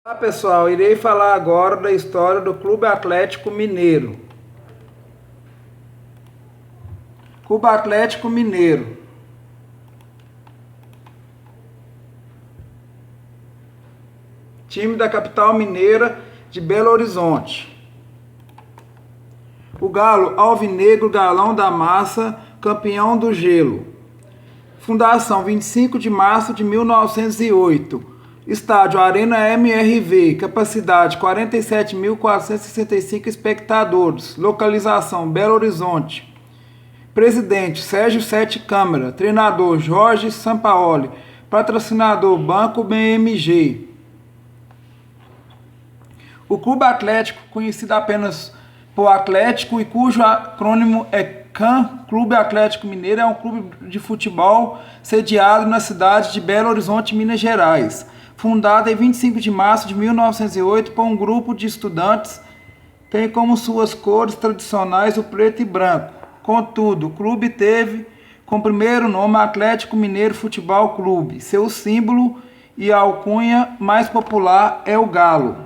Olá pessoal, irei falar agora da história do Clube Atlético Mineiro. Clube Atlético Mineiro, time da capital mineira de Belo Horizonte. O Galo Alvinegro, galão da massa, campeão do gelo. Fundação 25 de março de 1908. Estádio Arena MRV, capacidade 47.465 espectadores. Localização Belo Horizonte. Presidente Sérgio Sete Câmara. Treinador Jorge Sampaoli. Patrocinador Banco BMG. O Clube Atlético, conhecido apenas por Atlético e cujo acrônimo é CAM, Clube Atlético Mineiro, é um clube de futebol sediado na cidade de Belo Horizonte, Minas Gerais. Fundado em 25 de março de 1908 por um grupo de estudantes, tem como suas cores tradicionais o preto e branco. Contudo, o clube teve como primeiro nome Atlético Mineiro Futebol Clube. Seu símbolo e alcunha mais popular é o galo.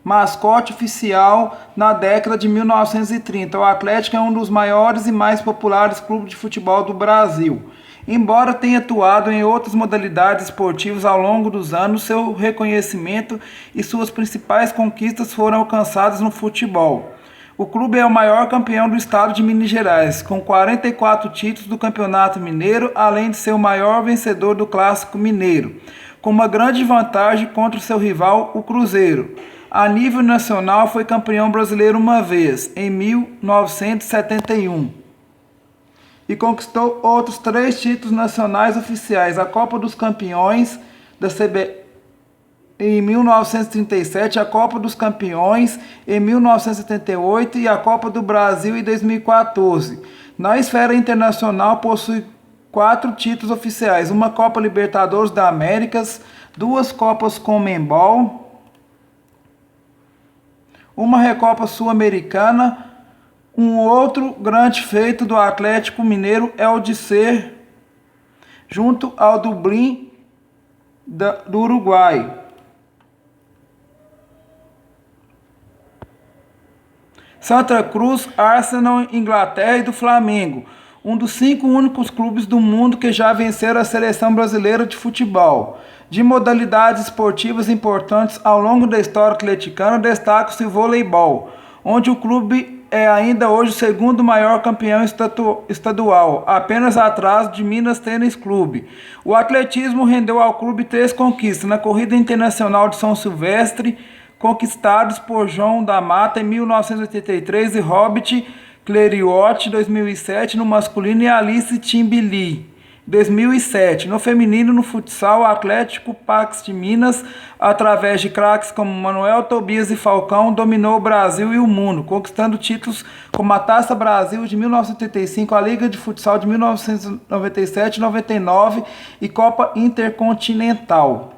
Mascote oficial na década de 1930. O Atlético é um dos maiores e mais populares clubes de futebol do Brasil. Embora tenha atuado em outras modalidades esportivas ao longo dos anos, seu reconhecimento e suas principais conquistas foram alcançadas no futebol. O clube é o maior campeão do estado de Minas Gerais, com 44 títulos do Campeonato Mineiro, além de ser o maior vencedor do Clássico Mineiro, com uma grande vantagem contra o seu rival, o Cruzeiro. A nível nacional, foi campeão brasileiro uma vez, em 1971. E conquistou outros 3 títulos nacionais oficiais: a Copa dos Campeões da CB em 1937, a Copa dos Campeões em 1978 e a Copa do Brasil em 2014. Na esfera internacional, possui 4 títulos oficiais: uma Copa Libertadores da Américas, 2 Copas Conmebol, uma Recopa Sul-Americana. Um outro grande feito do Atlético Mineiro é o de ser junto ao Dublin do Uruguai. Santa Cruz, Arsenal, Inglaterra e do Flamengo, um dos 5 únicos clubes do mundo que já venceram a seleção brasileira de futebol. De modalidades esportivas importantes ao longo da história atleticana, destaca-se o voleibol, onde o clube é ainda hoje o segundo maior campeão estadual, apenas atrás de Minas Tênis Clube. O atletismo rendeu ao clube 3 conquistas: na Corrida Internacional de São Silvestre, conquistados por João da Mata em 1983, e Robert Cleriot 2007 no masculino, e Alice Timbili 2007. No feminino, no futsal, o Atlético Pax de Minas, através de craques como Manuel Tobias e Falcão, dominou o Brasil e o mundo, conquistando títulos como a Taça Brasil de 1985, a Liga de Futsal de 1997 e 99 e Copa Intercontinental.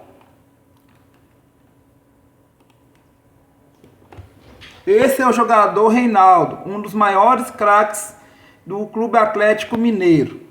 Esse é o jogador Reinaldo, um dos maiores craques do Clube Atlético Mineiro.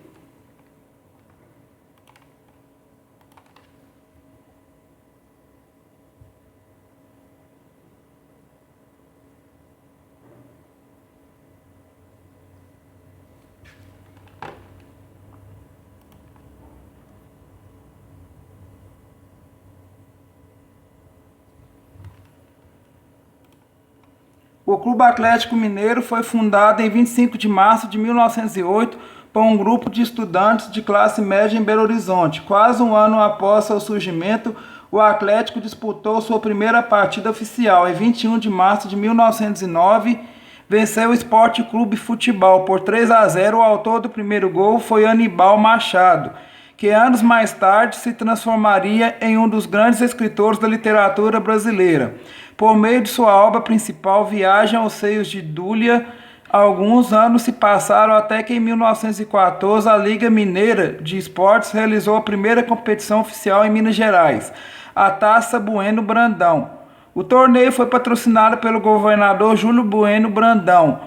O Clube Atlético Mineiro foi fundado em 25 de março de 1908 por um grupo de estudantes de classe média em Belo Horizonte. Quase um ano após seu surgimento, o Atlético disputou sua primeira partida oficial. Em 21 de março de 1909, venceu o Sport Clube Futebol por 3-0. O autor do primeiro gol foi Anibal Machado, que anos mais tarde se transformaria em um dos grandes escritores da literatura brasileira. Por meio de sua obra principal, Viagem aos Seios de Dúlia, alguns anos se passaram até que em 1914 a Liga Mineira de Esportes realizou a primeira competição oficial em Minas Gerais, a Taça Bueno Brandão. O torneio foi patrocinado pelo governador Júlio Bueno Brandão.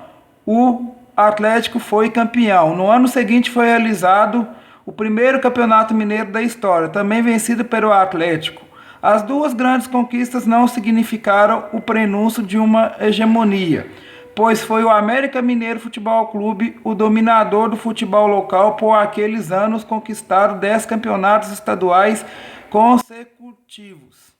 O Atlético foi campeão. No ano seguinte foi realizado o primeiro campeonato mineiro da história, também vencido pelo Atlético. As duas grandes conquistas não significaram o prenúncio de uma hegemonia, pois foi o América Mineiro Futebol Clube o dominador do futebol local por aqueles anos, conquistaram 10 campeonatos estaduais consecutivos.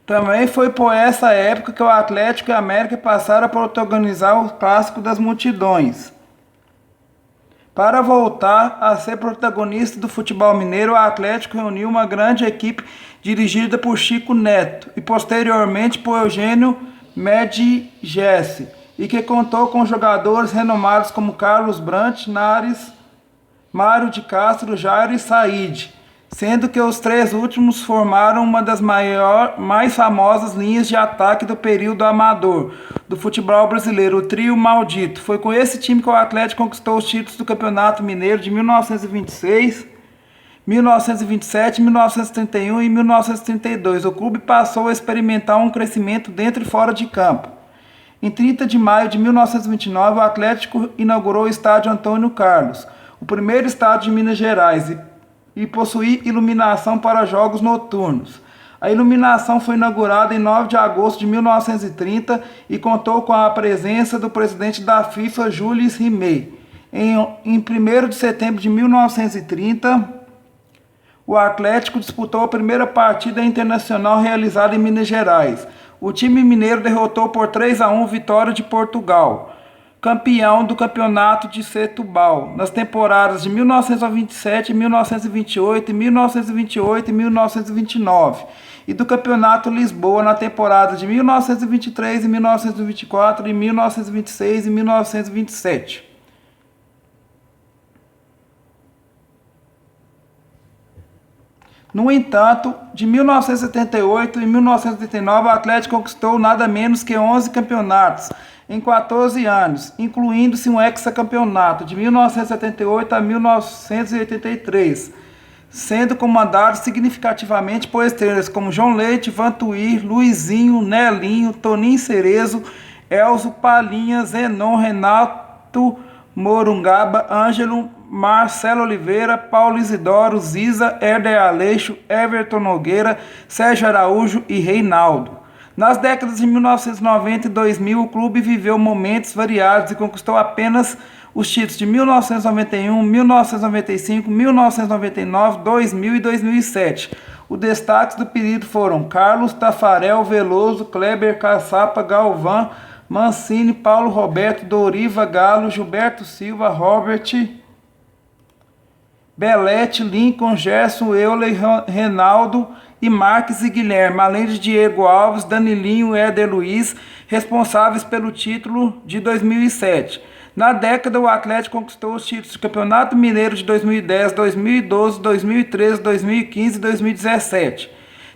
Também foi por essa época que o Atlético e a América passaram a protagonizar o Clássico das Multidões. Para voltar a ser protagonista do futebol mineiro, o Atlético reuniu uma grande equipe dirigida por Chico Neto e posteriormente por Eugênio Medigesse, e que contou com jogadores renomados como Carlos Brant, Nares, Mário de Castro, Jairo e Said, sendo que os três últimos formaram uma das mais famosas linhas de ataque do período amador do futebol brasileiro, o Trio Maldito. Foi com esse time que o Atlético conquistou os títulos do Campeonato Mineiro de 1926, 1927, 1931 e 1932. O clube passou a experimentar um crescimento dentro e fora de campo. Em 30 de maio de 1929, o Atlético inaugurou o Estádio Antônio Carlos, o primeiro estádio de Minas Gerais, e possui iluminação para jogos noturnos. A iluminação foi inaugurada em 9 de agosto de 1930 e contou com a presença do presidente da FIFA, Jules Rimet. Em 1º de setembro de 1930, o Atlético disputou a primeira partida internacional realizada em Minas Gerais. O time mineiro derrotou por 3-1 Vitória de Portugal, campeão do campeonato de Setúbal, nas temporadas de 1927, 1928, 1928 e 1929, e do campeonato Lisboa na temporada de 1923 e 1924 e 1926 e 1927. No entanto, de 1978 e 1989, o Atlético conquistou nada menos que 11 campeonatos em 14 anos, incluindo-se um hexacampeonato de 1978 a 1983, sendo comandado significativamente por estrelas como João Leite, Vantuir, Luizinho, Nelinho, Toninho Cerezo, Elzo, Palinha, Zenon, Renato Morungaba, Ângelo, Marcelo Oliveira, Paulo Isidoro, Ziza, Herder Aleixo, Everton Nogueira, Sérgio Araújo e Reinaldo. Nas décadas de 1990 e 2000, o clube viveu momentos variados e conquistou apenas os títulos de 1991, 1995, 1999, 2000 e 2007. Os destaques do período foram Carlos, Tafarel, Veloso, Kleber, Caçapa, Galvão, Mancini, Paulo Roberto, Doriva, Galo, Gilberto Silva, Robert, Belete, Lincoln, Gerson, Euler, Reinaldo e Marques e Guilherme, além de Diego Alves, Danilinho e Éder Luiz, responsáveis pelo título de 2007. Na década, o Atlético conquistou os títulos do Campeonato Mineiro de 2010, 2012, 2013, 2015 e 2017,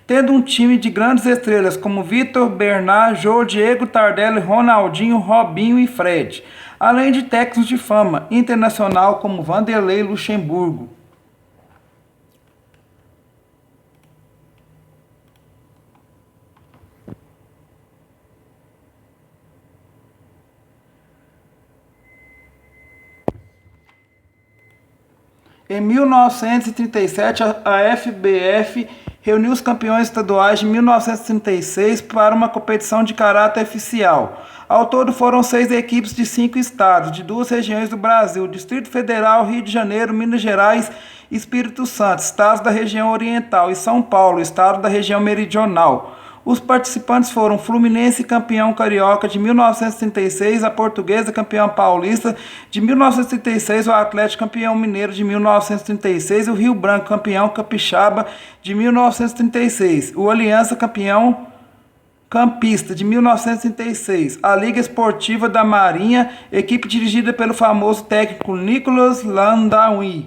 tendo um time de grandes estrelas como Vitor, Bernard, Jô, Diego Tardelli, Ronaldinho, Robinho e Fred, além de técnicos de fama internacional como Vanderlei Luxemburgo. Em 1937, a FBF reuniu os campeões estaduais de 1936 para uma competição de caráter oficial. Ao todo foram 6 equipes de 5 estados, de 2 regiões do Brasil: Distrito Federal, Rio de Janeiro, Minas Gerais, Espírito Santo, estados da região oriental, e São Paulo, estado da região meridional. Os participantes foram Fluminense, campeão carioca de 1936, a Portuguesa, campeão paulista de 1936, o Atlético, campeão mineiro de 1936, o Rio Branco, campeão capixaba de 1936, o Aliança, campeão campista de 1936, a Liga Esportiva da Marinha, equipe dirigida pelo famoso técnico Nicolas Landauer.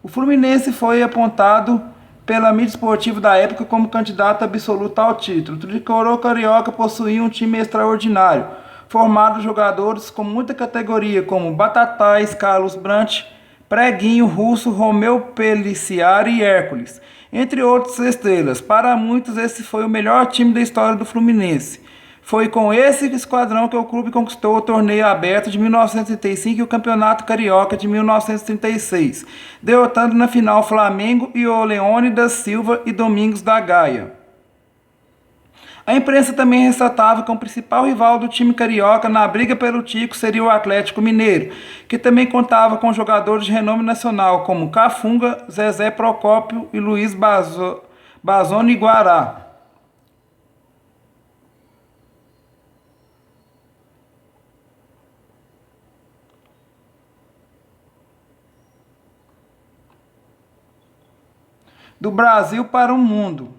O Fluminense foi apontado pela mídia esportiva da época como candidato absoluto ao título. O tricolor carioca possuía um time extraordinário, formado de jogadores com muita categoria, como Batatais, Carlos Brant, Preguinho, Russo, Romeu Peliciari e Hércules, entre outras estrelas. Para muitos, esse foi o melhor time da história do Fluminense. Foi com esse esquadrão que o clube conquistou o Torneio Aberto de 1935 e o Campeonato Carioca de 1936, derrotando na final Flamengo e o Leônidas Silva e Domingos da Gaia. A imprensa também ressaltava que o principal rival do time carioca na briga pelo título seria o Atlético Mineiro, que também contava com jogadores de renome nacional como Cafunga, Zezé Procópio e Luiz Bazoni Guará. Do Brasil para o mundo.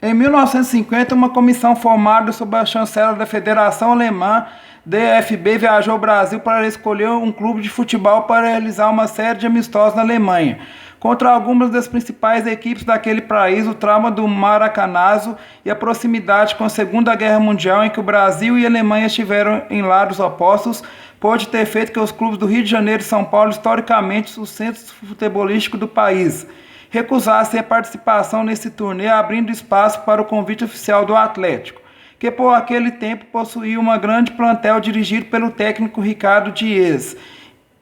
Em 1950, uma comissão formada sob a chancela da Federação Alemã, DFB, viajou ao Brasil para escolher um clube de futebol para realizar uma série de amistosos na Alemanha, contra algumas das principais equipes daquele país. O trauma do Maracanazo e a proximidade com a Segunda Guerra Mundial, em que o Brasil e a Alemanha estiveram em lados opostos, pode ter feito que os clubes do Rio de Janeiro e São Paulo, historicamente os centros futebolísticos do país, recusassem a participação nesse torneio, abrindo espaço para o convite oficial do Atlético, que por aquele tempo possuía uma grande plantel dirigido pelo técnico Ricardo Dias,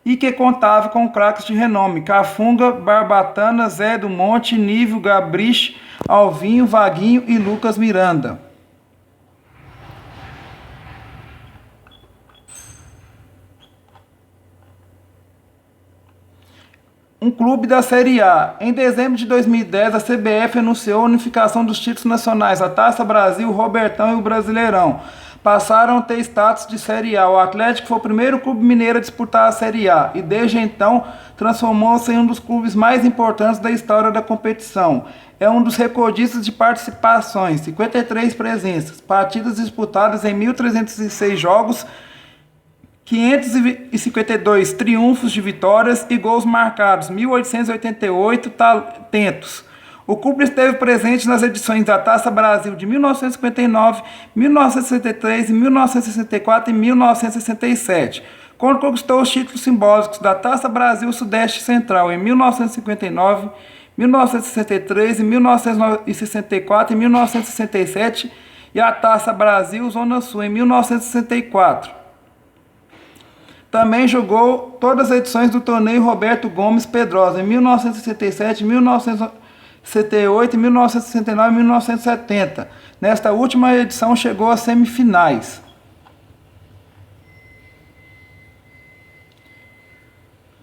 e que contava com craques de renome: Cafunga, Barbatana, Zé do Monte, Nívio, Gabrich, Alvinho, Vaguinho e Lucas Miranda. Um clube da Série A. Em dezembro de 2010, a CBF anunciou a unificação dos títulos nacionais, a Taça Brasil, o Robertão e o Brasileirão. Passaram a ter status de Série A. O Atlético foi o primeiro clube mineiro a disputar a Série A e, desde então, transformou-se em um dos clubes mais importantes da história da competição. É um dos recordistas de participações, 53 presenças, partidas disputadas em 1.306 jogos, 552 triunfos de vitórias e gols marcados, 1.888 tentos. O clube esteve presente nas edições da Taça Brasil de 1959, 1963, 1964 e 1967, quando conquistou os títulos simbólicos da Taça Brasil Sudeste Central em 1959, 1963, 1964 e 1967 e a Taça Brasil Zona Sul em 1964. Também jogou todas as edições do torneio Roberto Gomes Pedrosa, em 1967, 1968, 1969 e 1970. Nesta última edição chegou às semifinais.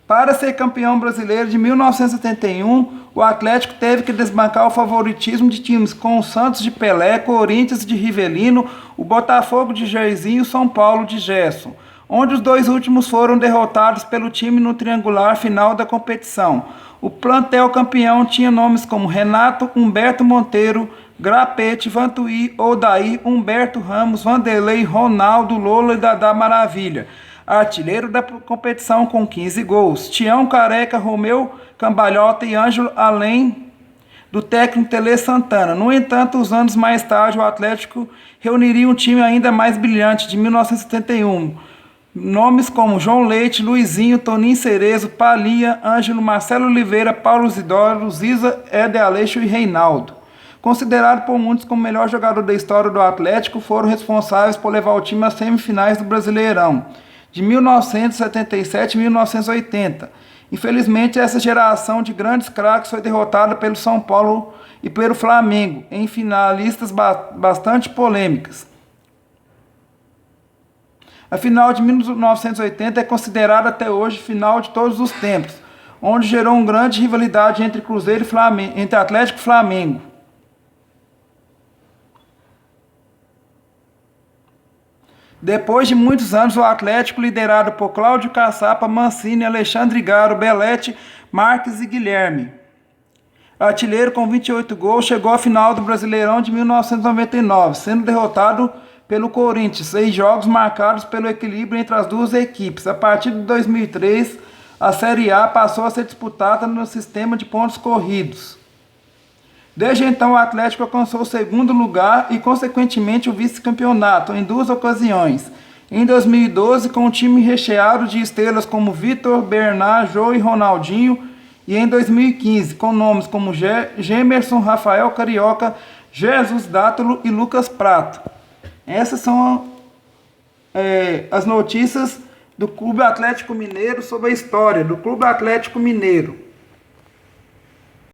Para ser campeão brasileiro de 1971, o Atlético teve que desbancar o favoritismo de times como o Santos de Pelé, Corinthians de Rivelino, o Botafogo de Jairzinho e o São Paulo de Gerson, onde os dois últimos foram derrotados pelo time no triangular final da competição. O plantel campeão tinha nomes como Renato, Humberto Monteiro, Grapete, Vantuí, Odaí, Humberto Ramos, Vanderlei, Ronaldo, Lola e Dadá Maravilha. Artilheiro da competição com 15 gols. Tião, Careca, Romeu, Cambalhota e Ângelo, além do técnico Tele Santana. No entanto, os anos mais tarde, o Atlético reuniria um time ainda mais brilhante de 1971. Nomes como João Leite, Luizinho, Toninho Cerezo, Palinha, Ângelo, Marcelo Oliveira, Paulo Isidoro, Ziza, Éder Aleixo e Reinaldo. Considerado por muitos como o melhor jogador da história do Atlético, foram responsáveis por levar o time às semifinais do Brasileirão, de 1977 e 1980. Infelizmente, essa geração de grandes craques foi derrotada pelo São Paulo e pelo Flamengo, em finalistas bastante polêmicas. A final de 1980 é considerada até hoje final de todos os tempos, onde gerou uma grande rivalidade entre Cruzeiro e Flamengo, entre Atlético e Flamengo. Depois de muitos anos, o Atlético, liderado por Cláudio Caçapa, Mancini, Alexandre Garo, Belete, Marques e Guilherme, artilheiro com 28 gols, chegou à final do Brasileirão de 1999, sendo derrotado pelo Corinthians, 6 jogos marcados pelo equilíbrio entre as duas equipes. A partir de 2003, a Série A passou a ser disputada no sistema de pontos corridos. Desde então, o Atlético alcançou o segundo lugar e, consequentemente, o vice-campeonato em 2 ocasiões. Em 2012, com um time recheado de estrelas como Vitor, Bernard, Jô e Ronaldinho, e em 2015, com nomes como Gemerson, Rafael Carioca, Jesus Dátolo e Lucas Prato. Essas são as notícias do Clube Atlético Mineiro sobre a história do Clube Atlético Mineiro.